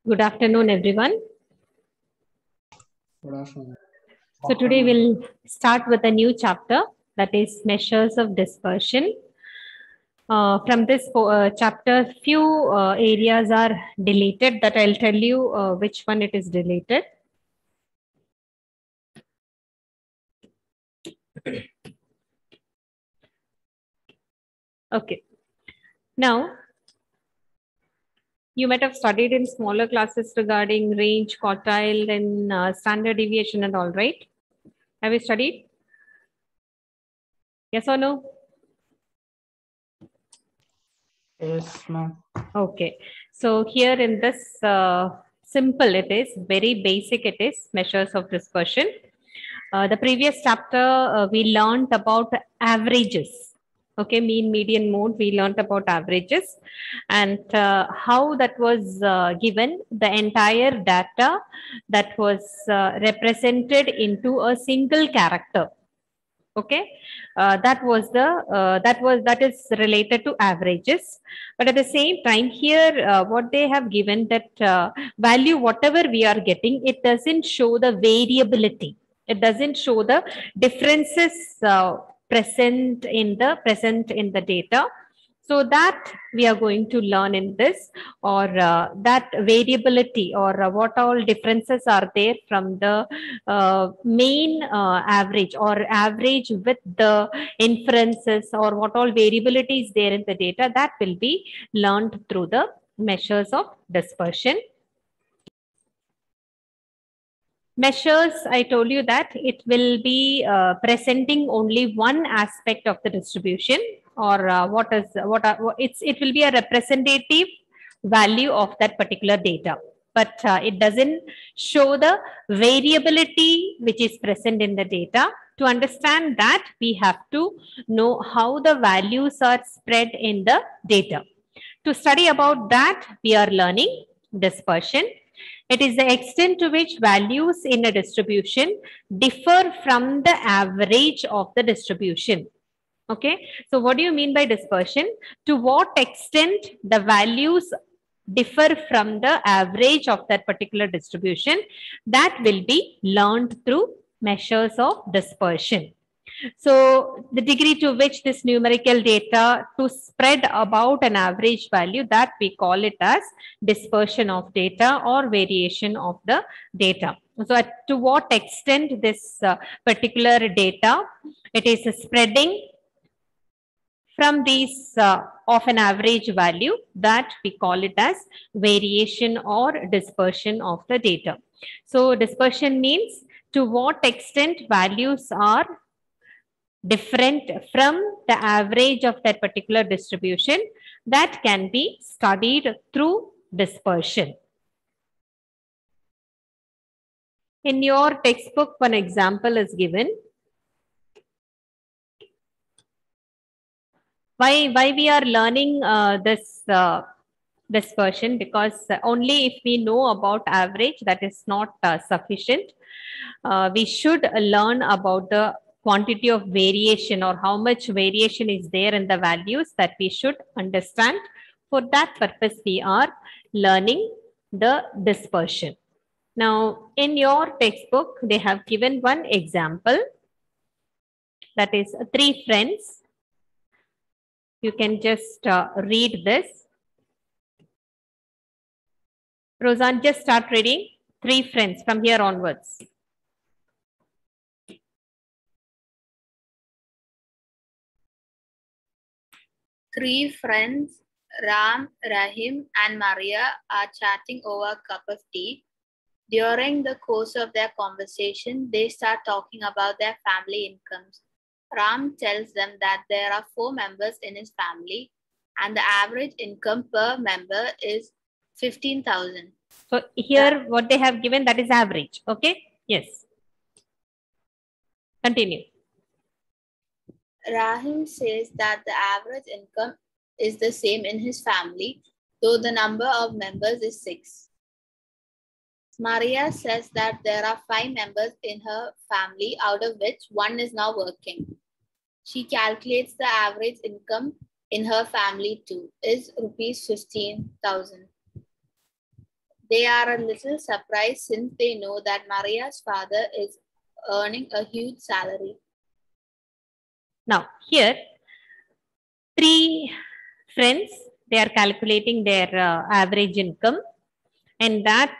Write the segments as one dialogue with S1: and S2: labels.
S1: Good afternoon, everyone.
S2: Good afternoon.
S1: So today we'll start with a new chapter, that is measures of dispersion. From this chapter, few areas are deleted that I'll tell you which one it is deleted. Okay. Now, you might have studied in smaller classes regarding range, quartile, and standard deviation and all, right? Have you studied? Yes or no?
S2: Yes, ma'am.
S1: Okay. So here in this simple, it is very basic. It is measures of dispersion. The previous chapter, we learned about averages. Okay, mean, median, mode. We learned about averages and how that was given the entire data that was represented into a single character. Okay, that is related to averages. But at the same time, here what they have given that value, whatever we are getting, it doesn't show the variability. It doesn't show the differences present in the data. So that we are going to learn in this, or that variability, or what all differences are there from the main average or average with the inferences, or what all variability is there in the data, that will be learned through the measures of dispersion. Measures, I told you that it will be presenting only one aspect of the distribution, or it will be a representative value of that particular data, but it doesn't show the variability which is present in the data. To understand that, we have to know how the values are spread in the data. To study about that, we are learning dispersion. It is the extent to which values in a distribution differ from the average of the distribution. Okay, so what do you mean by dispersion? To what extent the values differ from the average of that particular distribution, that will be learned through measures of dispersion. So the degree to which this numerical data to spread about an average value, that we call it as dispersion of data or variation of the data. So to what extent this particular data, it is spreading from these of an average value, that we call it as variation or dispersion of the data. So dispersion means to what extent values are different from the average of that particular distribution, that can be studied through dispersion. In your textbook, one example is given. Why we are learning this dispersion? Because only if we know about average, that is not sufficient. We should learn about the quantity of variation, or how much variation is there in the values, that we should understand. For that purpose, we are learning the dispersion. Now, in your textbook, they have given one example, that is 3 friends. You can just read this. Roseanne, just start reading 3 friends from here onwards.
S3: Three friends, Ram, Rahim, and Maria, are chatting over a cup of tea. During the course of their conversation, they start talking about their family incomes. Ram tells them that there are 4 members in his family, and the average income per member is 15,000.
S1: So here, what they have given, that is average. Okay. Yes. Continue.
S3: Rahim says that the average income is the same in his family, though the number of members is 6. Maria says that there are 5 members in her family, out of which 1 is now working. She calculates the average income in her family too is rupees 15,000. They are a little surprised since they know that Maria's father is earning a huge salary.
S1: Now, here, 3 friends, they are calculating their average income. And that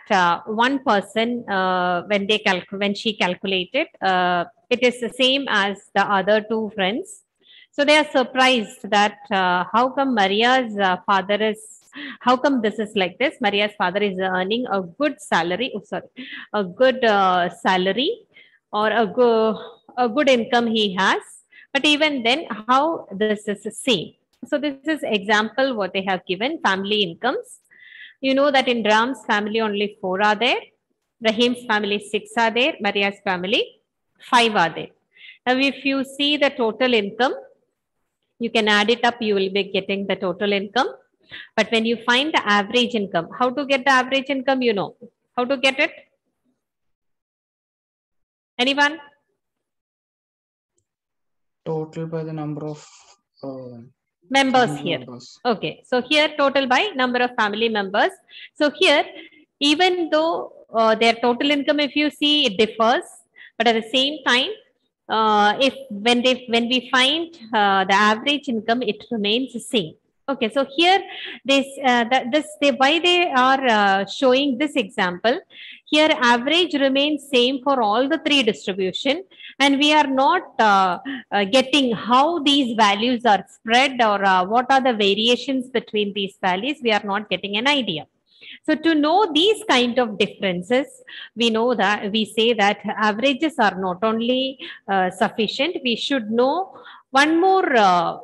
S1: one person, when she calculated, it is the same as the other 2 friends. So they are surprised that how come Maria's father is, how come this is like this? Maria's father is earning a good salary, a good salary, or a good income he has. But even then, how this is the same? So this is example what they have given, family incomes. You know that in Ram's family only 4 are there. Rahim's family 6 are there. Maria's family 5 are there. Now, if you see the total income, you can add it up, you will be getting the total income. But when you find the average income, how to get the average income, you know. How to get it? Anyone?
S2: Total by the number of
S1: Members
S2: family
S1: here.
S2: members.
S1: Okay, so here total by number of family members. So here, even though their total income, if you see, it differs, but at the same time, if when we find the average income, it remains the same. Okay, so here why they are showing this example. Here, average remains same for all the 3 distribution, and we are not getting how these values are spread, or what are the variations between these values. We are not getting an idea. So to know these kind of differences, we know that we say that averages are not only sufficient. We should know one more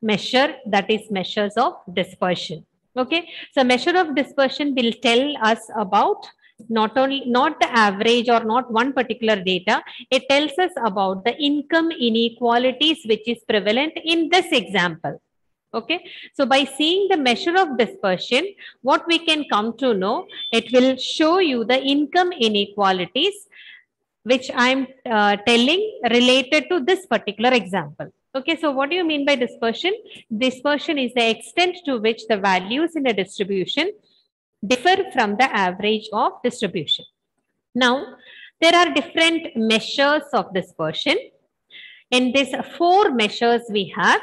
S1: measure, that is measures of dispersion. Okay, so measure of dispersion will tell us about not the average or not one particular data. It tells us about the income inequalities which is prevalent in this example. Okay, so by seeing the measure of dispersion, what we can come to know, it will show you the income inequalities which I'm telling related to this particular example. Okay, so what do you mean by dispersion? Dispersion is the extent to which the values in a distribution differ from the average of distribution. Now, there are different measures of dispersion. In these 4 measures we have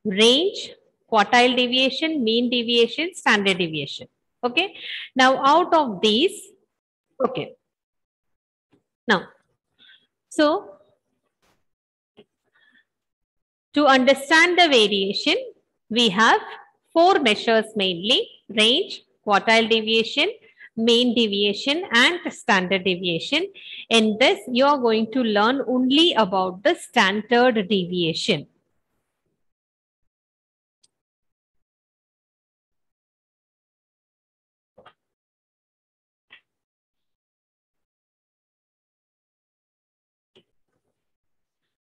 S1: range, quartile deviation, mean deviation, standard deviation. Okay, now out of these, okay, now, so to understand the variation, we have 4 measures mainly: range, quartile deviation, mean deviation, and standard deviation. In this, you are going to learn only about the standard deviation.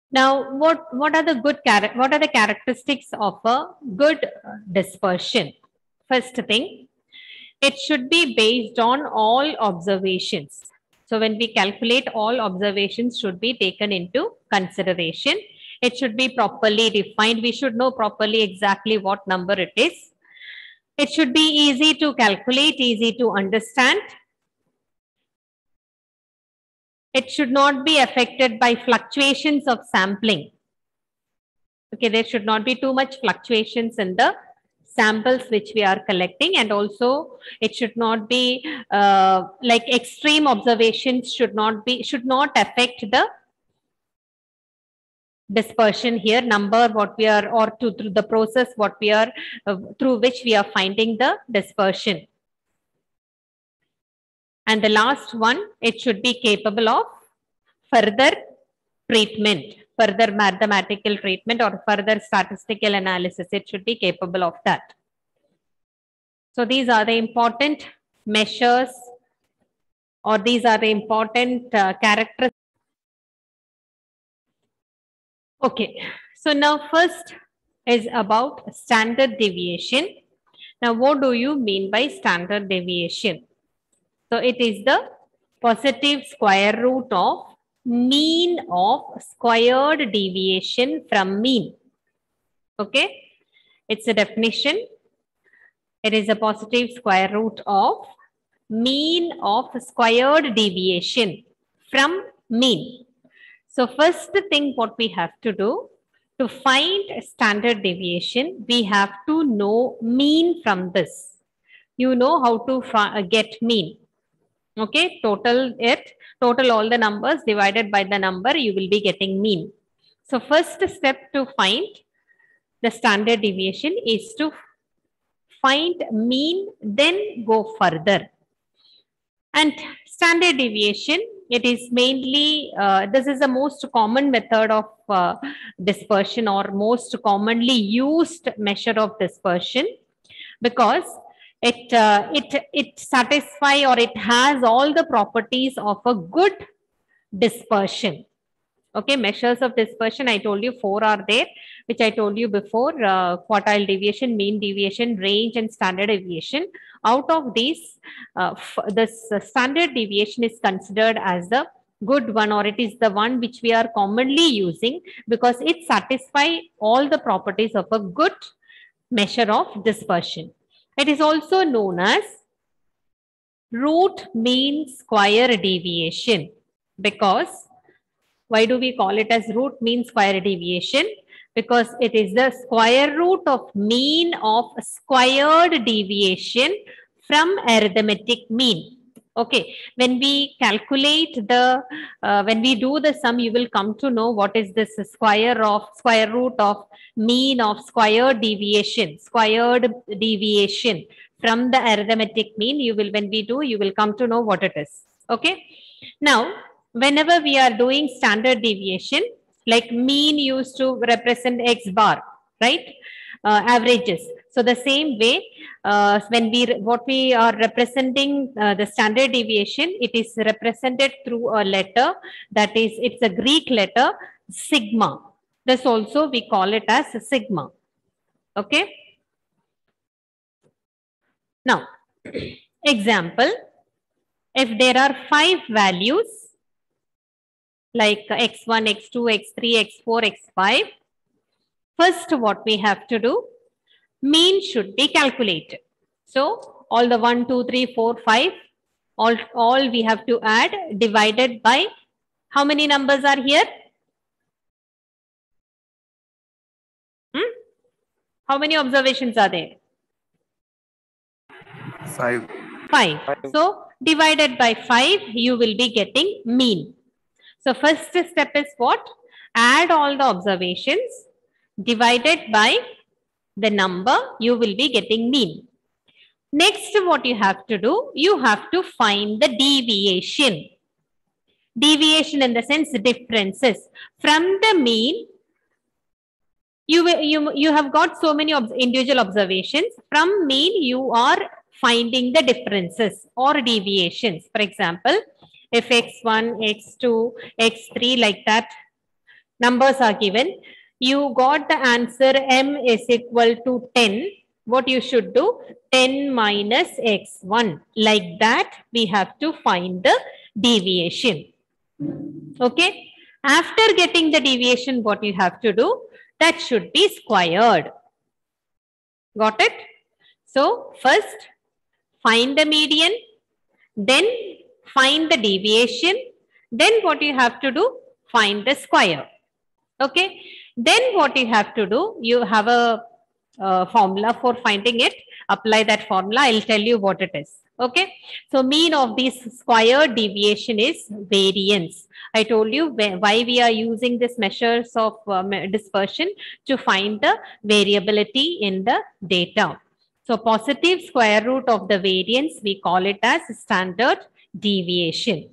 S1: Now, what are the characteristics of a good dispersion? First thing, it should be based on all observations. So when we calculate, all observations should be taken into consideration. It should be properly defined. We should know properly exactly what number it is. It should be easy to calculate, easy to understand. It should not be affected by fluctuations of sampling. Okay, there should not be too much fluctuations in the samples which we are collecting, and also it should not be like extreme observations should not affect the dispersion here number what we are, or through the process what we are through which we are finding the dispersion. And the last one, it should be capable of further treatment, further mathematical treatment, or further statistical analysis. It should be capable of that. So these are the important measures, or these are the important characteristics. Okay, so now first is about standard deviation. Now, what do you mean by standard deviation? So it is the positive square root of mean of squared deviation from mean. Okay, it's a definition. It is a positive square root of mean of squared deviation from mean. So first thing what we have to do, to find standard deviation, we have to know mean from this. You know how to get mean. Okay, total all the numbers divided by the number, you will be getting mean. So first step to find the standard deviation is to find mean, then go further. And standard deviation, it is mainly, this is the most common method of dispersion, or most commonly used measure of dispersion, because it satisfy, or it has all the properties of a good dispersion. Okay, measures of dispersion, I told you 4 are there, which I told you before, quartile deviation, mean deviation, range, and standard deviation. Out of these, this standard deviation is considered as the good one, or it is the one which we are commonly using, because it satisfies all the properties of a good measure of dispersion. It is also known as root mean square deviation, because why do we call it as root mean square deviation? Because it is the square root of mean of squared deviation from arithmetic mean. Okay, when we calculate the, when we do the sum, you will come to know what is this square root of mean of squared deviation from the arithmetic mean. You will, when we do, you will come to know what it is. Okay, now whenever we are doing standard deviation, like mean used to represent x bar, right? Averages. So the same way, when we are representing the standard deviation, it is represented through a letter, that is, it's a Greek letter, sigma. This also we call it as sigma. Okay. Now, example, if there are 5 values, like x1, x2, x3, x4, x5. First, what we have to do, mean should be calculated. So, all the 1, 2, 3, 4, 5, all we have to add, divided by, how many numbers are here? How many observations are there?
S4: 5.
S1: 5. So, divided by 5, you will be getting mean. So first step is what? Add all the observations divided by the number, you will be getting mean. Next, what you have to do, you have to find the deviation. Deviation in the sense differences. From the mean, you have got so many individual observations. From mean, you are finding the differences or deviations. For example, if x1, x2, x3, like that, numbers are given, you got the answer m is equal to 10. What you should do? 10 minus x1. Like that, we have to find the deviation. Okay. After getting the deviation, what you have to do? That should be squared. Got it? So, first, find the median, then find the deviation, then what you have to do? Find the square. Okay. Then what you have to do? You have a formula for finding it. Apply that formula. I'll tell you what it is. Okay. So mean of this square deviation is variance. I told you why we are using this measures of dispersion, to find the variability in the data. So positive square root of the variance, we call it as standard deviation.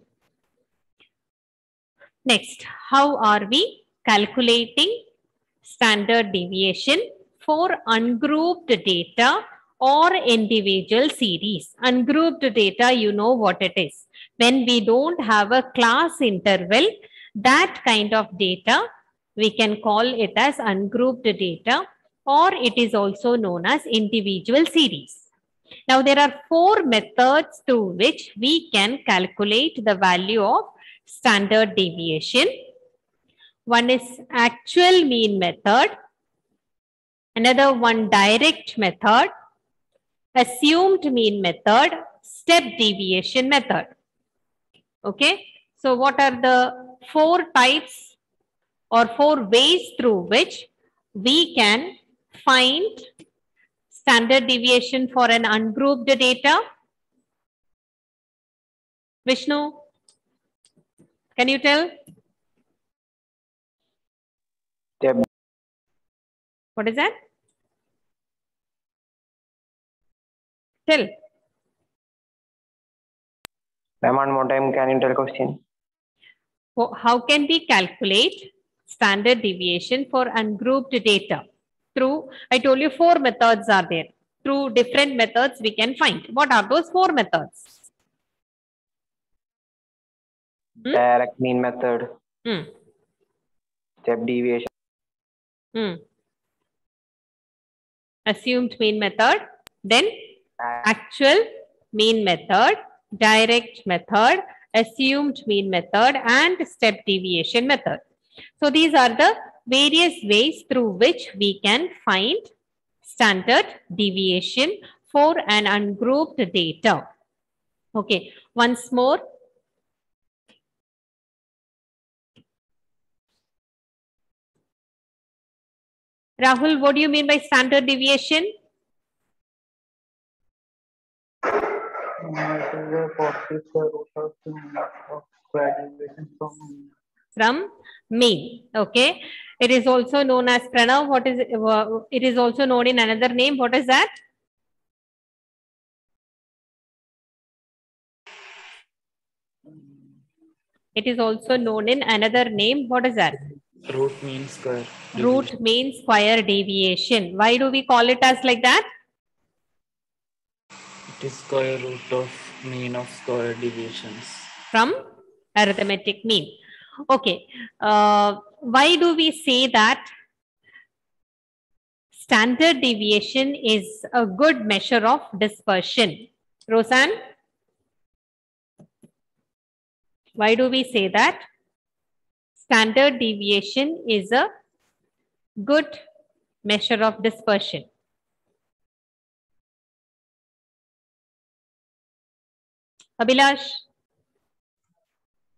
S1: Next, how are we calculating standard deviation for ungrouped data or individual series? Ungrouped data, you know what it is. When we don't have a class interval, that kind of data, we can call it as ungrouped data, or it is also known as individual series. Now, there are 4 methods through which we can calculate the value of standard deviation. One is actual mean method, another one direct method, assumed mean method, step deviation method. Okay. So what are the 4 types or 4 ways through which we can find standard deviation for an ungrouped data? Vishnu, can you tell?
S4: Step.
S1: What is that? Tell.
S4: Ma'am, one more time, can you tell question?
S1: How can we calculate standard deviation for ungrouped data? Through, I told you 4 methods are there. Through different methods we can find. What are those 4 methods?
S4: Direct mean method. Step deviation.
S1: Assumed mean method. Then actual mean method, direct method, assumed mean method, and step deviation method. So these are the various ways through which we can find standard deviation for an ungrouped data. Okay, once more. Rahul, what do you mean by standard deviation?
S2: It is a 40 square root of the mean of square deviation
S1: from mean. Okay. It is also known as Pranav. What is it is also known in another name. What is that? It is also known in another name. What is that?
S2: Root mean square.
S1: Root mean square deviation. Why do we call it as like that?
S2: It is square root of mean of square deviations.
S1: From arithmetic mean. Okay. Why do we say that standard deviation is a good measure of dispersion? Roseanne? Why do we say that standard deviation is a good measure of dispersion? Abhilash?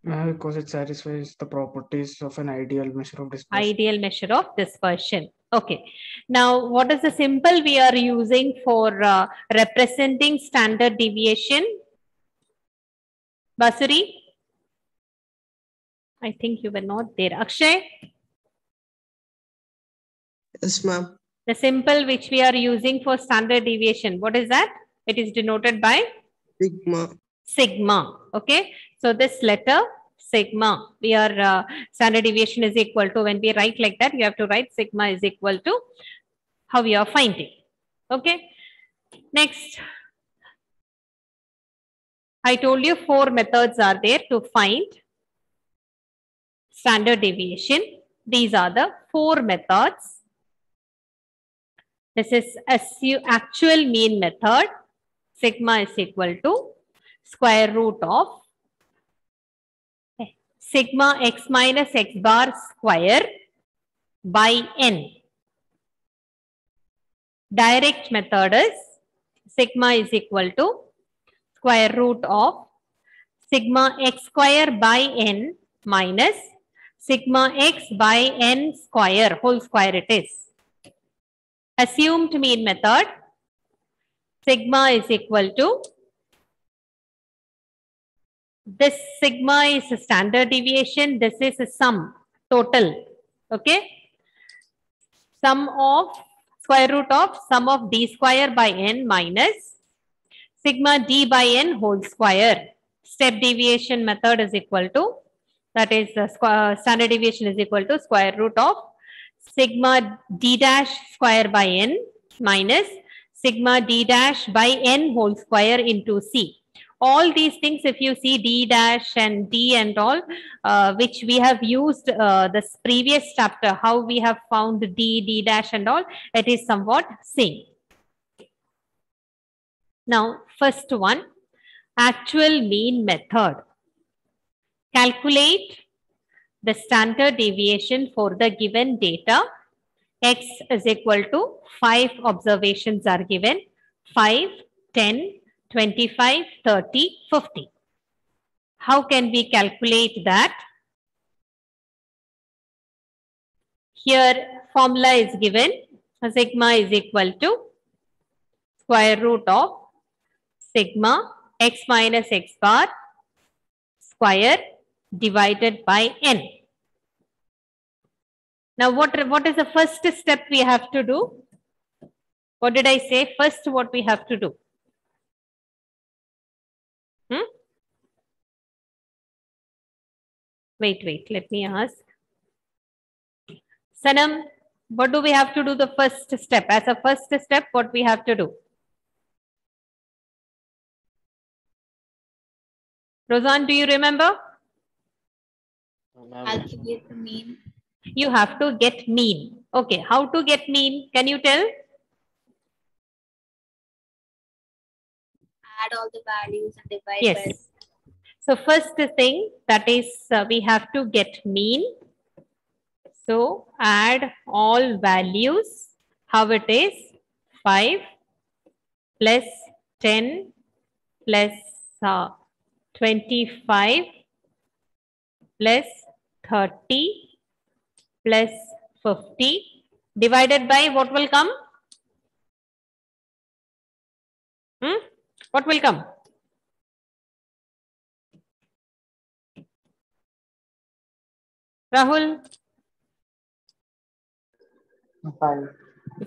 S2: Because it satisfies the properties of an ideal measure of dispersion.
S1: Ideal measure of dispersion. Okay. Now, what is the symbol we are using for representing standard deviation? Basuri? I think you were not there. Akshay?
S5: Yes, ma'am.
S1: The symbol which we are using for standard deviation, what is that? It is denoted by?
S5: Sigma.
S1: Sigma. Okay. So this letter, sigma, we are standard deviation is equal to, when we write like that, you have to write sigma is equal to how we are finding. Okay. Next. I told you 4 methods are there to find standard deviation. These are the 4 methods. This is actual mean method. Sigma is equal to square root of sigma x minus x bar square by n. Direct method is sigma is equal to square root of sigma x square by n minus sigma x by n square, whole square it is. Assumed mean method, sigma is equal to, this sigma is a standard deviation, this is a sum, total, okay? Sum of, square root of sum of d square by n minus sigma d by n whole square. Step deviation method is equal to, that is standard deviation is equal to square root of sigma d dash square by n minus sigma d dash by n whole square into c. All these things, if you see d dash and d and all, which we have used this previous chapter, how we have found d dash and all, it is somewhat same. Now, first one, actual mean method. Calculate the standard deviation for the given data. X is equal to 5 observations are given, 5, 10, 25, 30, 50. How can we calculate that? Here formula is given. Sigma is equal to square root of sigma x minus x bar square divided by n. Now what is the first step we have to do? What did I say? First, what we have to do? Wait, let me ask. Sanam, what do we have to do the first step? As a first step, what we have to do? Roseanne, do you remember?
S3: Calculate the mean.
S1: You have to get mean. Okay, how to get mean? Can you tell?
S3: Add all the values and divide
S1: Yes.
S3: by.
S1: So first thing that is we have to get mean. So add all values. How it is? 5 plus 10 plus 25 plus 30 plus 50 divided by what will come? What will come? Rahul?
S2: 5.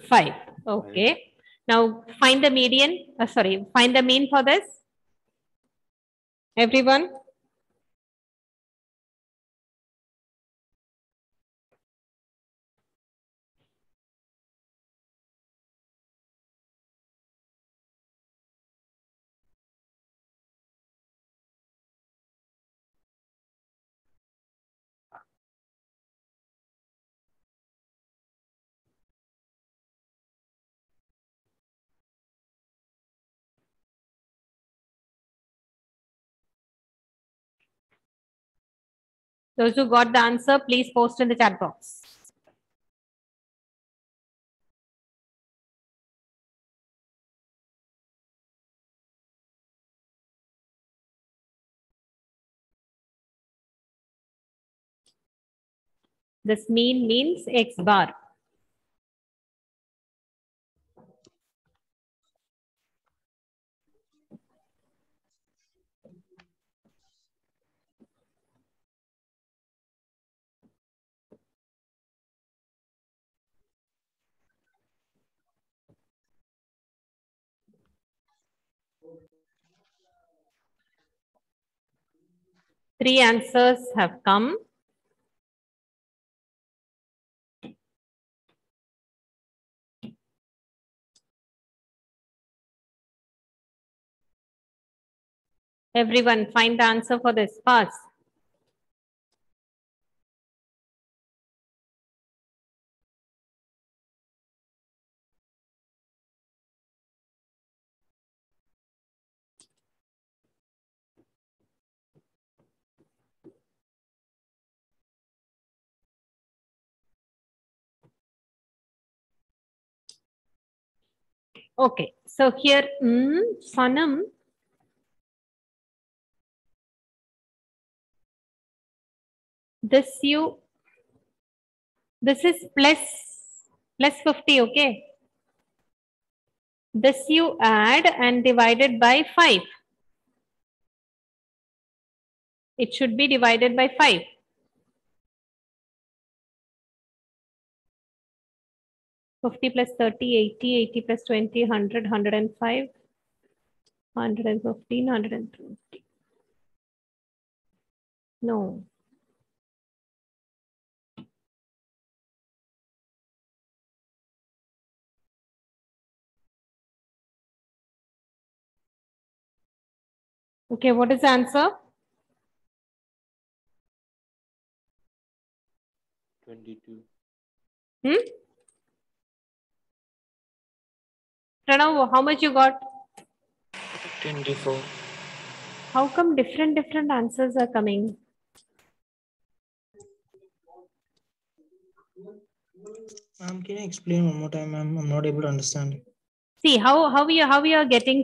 S1: 5. Okay. Now find the median. Find the mean for this. Everyone? Those who got the answer, please post in the chat box. This mean means X bar. Three answers have come. Everyone find the answer for this fast. Okay, so here, Sanam, this is plus 50, okay? This you add and divided by 5. It should be divided by 5. Fifty plus 30, 80, 80 plus 20, 100, 105, 115, 120. No. Okay, what is the answer?
S6: 22.
S1: Pranav, how much you got?
S6: 24.
S1: How come different answers are coming?
S5: Ma'am, can you explain one more time, ma'am? I'm not able to understand.
S1: See how we are getting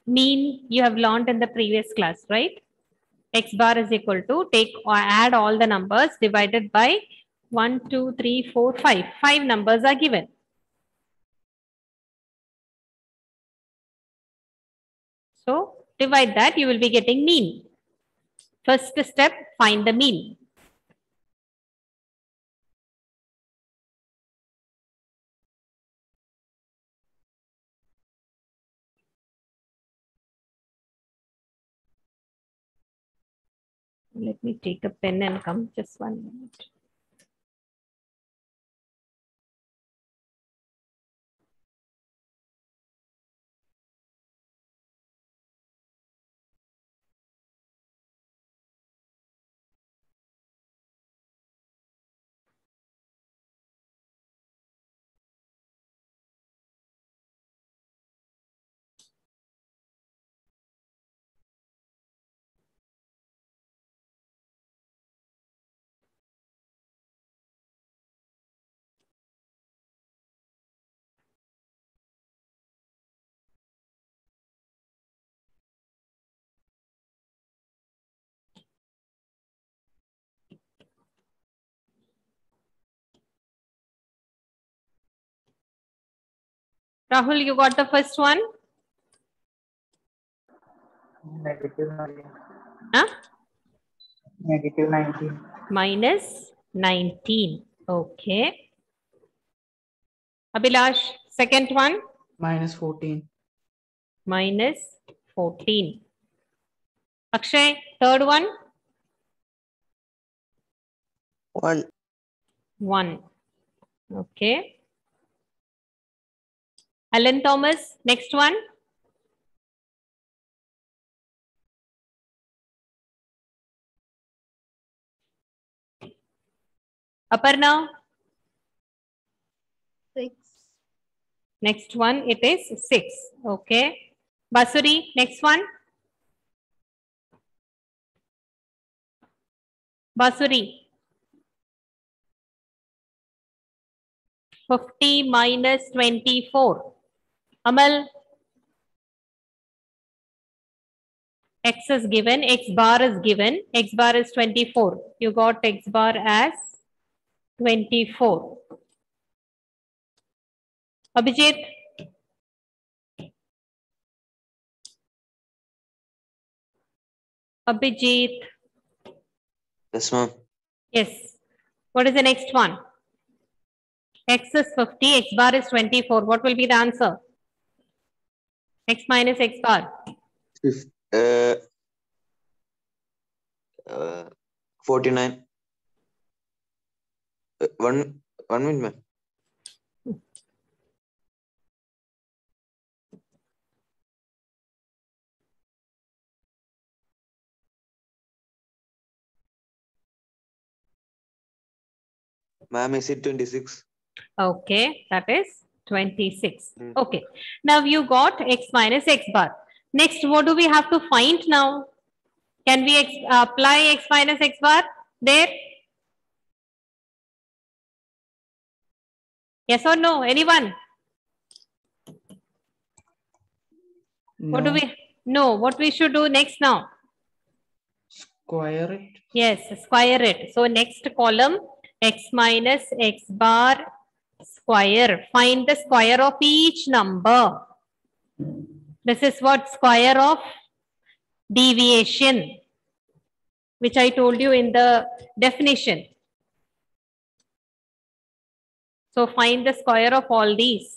S1: Mean you have learned in the previous class, right? X bar is equal to take or add all the numbers divided by 1, 2, 3, 4, 5. 5 numbers are given. So divide that, you will be getting mean. First step, find the mean. Let me take a pen and come, just 1 minute. Rahul, you got the first one?
S2: Negative 19.
S1: Huh?
S2: Negative 19.
S1: Minus 19. Okay. Abhilash, second one?
S5: Minus 14.
S1: Minus 14. Akshay, third one?
S6: 1.
S1: 1. Okay. Alan Thomas, next one? Aparna,
S3: 6.
S1: next one, it is 6. Okay. Basuri, next one? Basuri. 50 minus 24. Amal, X is given, X bar is given, X bar is 24. You got X bar as 24. Abhijit, Abhijit,
S6: Yes, ma'am.
S1: yes. What is the next one? X is 50, X bar is 24. What will be the answer? X minus X bar.
S6: Fif- uh, 49. One minute, ma'am. Ma'am, is it 26?
S1: Okay, that is 26.
S6: Hmm.
S1: Okay. Now you got X minus X bar. Next, what do we have to find now? Can we apply X minus X bar there? Yes or no? Anyone? What do
S5: No.
S1: we? No. What we should do next now?
S5: Square it.
S1: Yes, square it. So next column, X minus X bar square. Find the square of each number. This is what square of deviation, which I told you in the definition. So find the square of all these.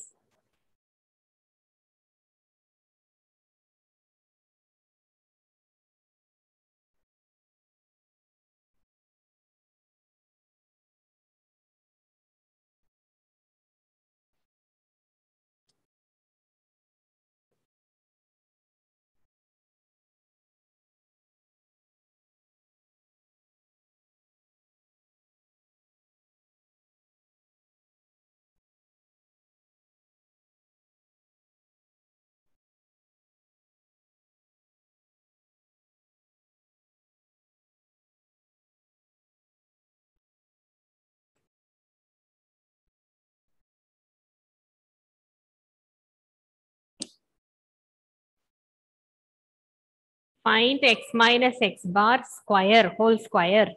S1: Find x minus x bar square, whole square.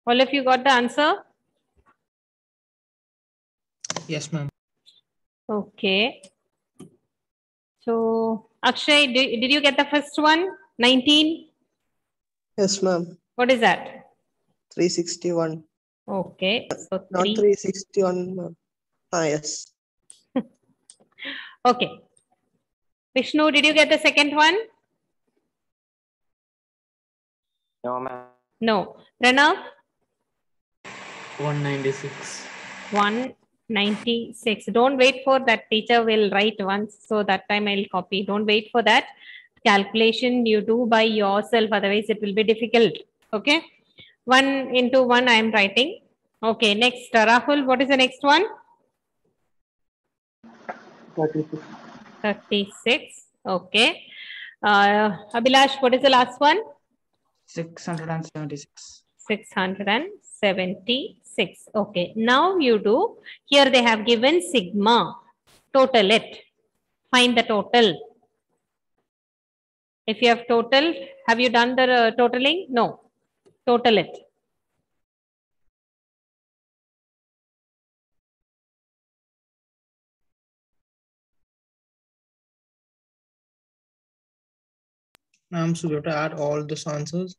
S1: All of you got the answer?
S5: Yes, ma'am.
S1: Okay. So, Akshay, did you get the first one? 19?
S2: Yes, ma'am.
S1: What is that?
S2: 361.
S1: Okay. So,
S2: Not
S1: 3.
S2: 361, ma'am. Ah, yes.
S1: Okay. Vishnu, did you get the second one?
S4: No, ma'am.
S1: No. Pranav?
S5: 196.
S1: 196. Don't wait for that. Teacher will write once. So that time I'll copy. Don't wait for that. Calculation you do by yourself. Otherwise it will be difficult. Okay. 1 into 1 I am writing. Okay. Next. Rahul, what is the next one?
S2: 36.
S1: 36. Okay. Abhilash, what is the last one?
S5: 676.
S1: 676. Okay. Now you do. Here they have given sigma. Total it. Find the total. If you have total, have you done the totaling? No. Total it.
S5: Ma'am, so we have to add all the answers.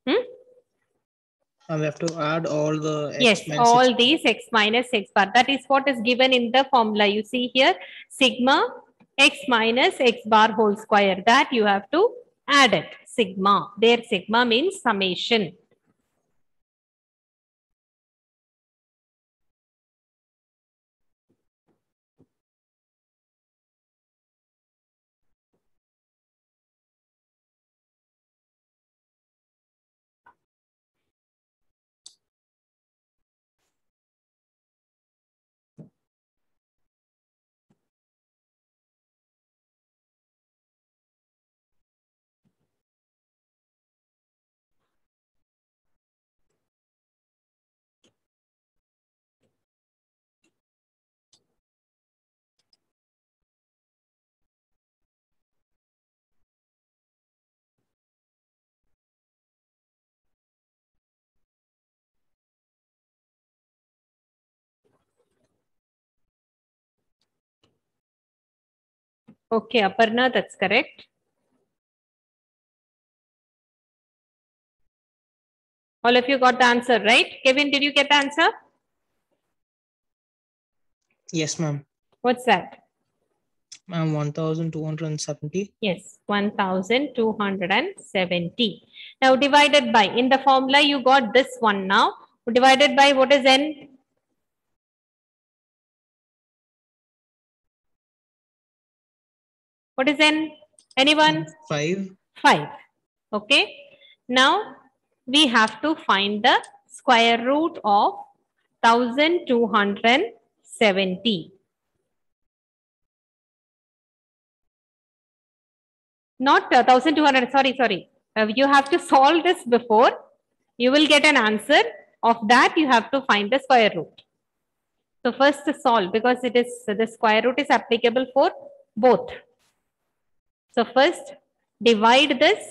S1: Hmm?
S5: And we have to add all the
S1: Yes,
S5: x minus
S1: all
S5: x.
S1: these x minus x bar. That is what is given in the formula. You see here, sigma x minus x bar whole square. That you have to add it. Sigma. There sigma means summation. Okay, Aparna, that's correct. All of you got the answer, right? Kevin, did you get the answer?
S5: Yes, ma'am.
S1: What's that?
S5: Ma'am, 1270.
S1: Yes, 1270. Now divided by, in the formula you got this one now. Divided by what is n? What is n? Anyone?
S5: 5.
S1: 5. Okay. Now we have to find the square root of 1270. Not 1200, sorry. You have to solve this before. You will get an answer. Of that, you have to find the square root. So first solve, because it is the square root is applicable for both. So first divide this.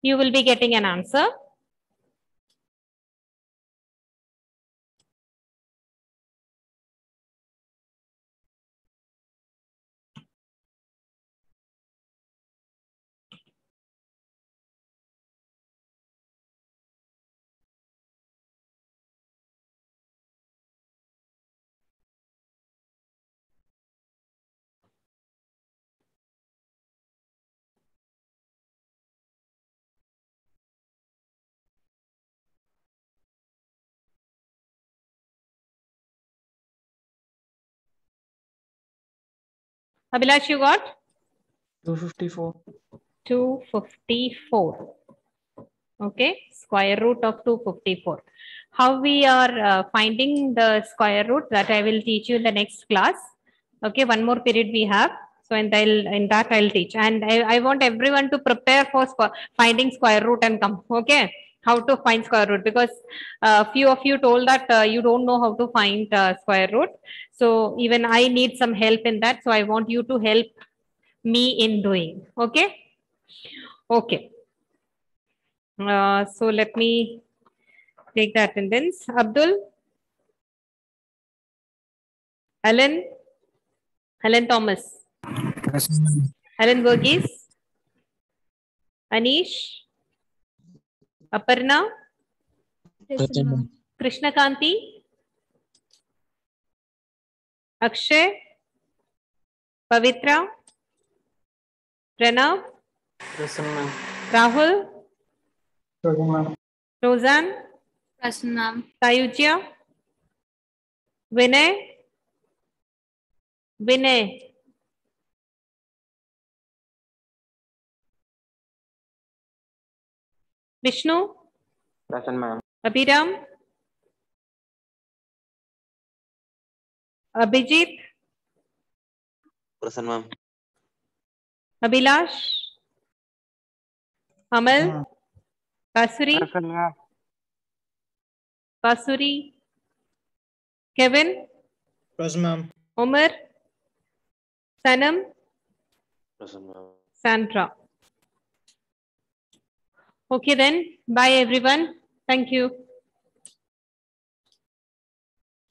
S1: You will be getting an answer. Abhilash, you got
S2: 254.
S1: 254. Okay, square root of 254. How we are finding the square root, that I will teach you in the next class. Okay, one more period we have. So in that I'll teach, and I want everyone to prepare for finding square root and come. Okay, how to find square root, because few of you told that you don't know how to find square root. So even I need some help in that. So I want you to help me in doing. Okay. Okay. So let me take the attendance. Abdul, Helen Thomas, Helen Verghese, Anish, Aparna, Krishna Kanti, Akshay, Pavitra, Pranav,
S2: Present, ma'am.
S1: Rahul,
S2: Present, ma'am.
S1: Roseanne,
S3: Present, ma'am.
S1: Sayujya, Vinay, Vishnu,
S4: Present, ma'am.
S1: Abhiram, Abhijit,
S6: Present, ma'am.
S1: Abhilash, Amal, Kasuri,
S2: Present, ma'am.
S1: Kasuri, Kevin,
S5: Present, ma'am.
S1: Omar, Sanam,
S6: Present, ma'am.
S1: Sandra. Okay then, bye everyone. Thank you.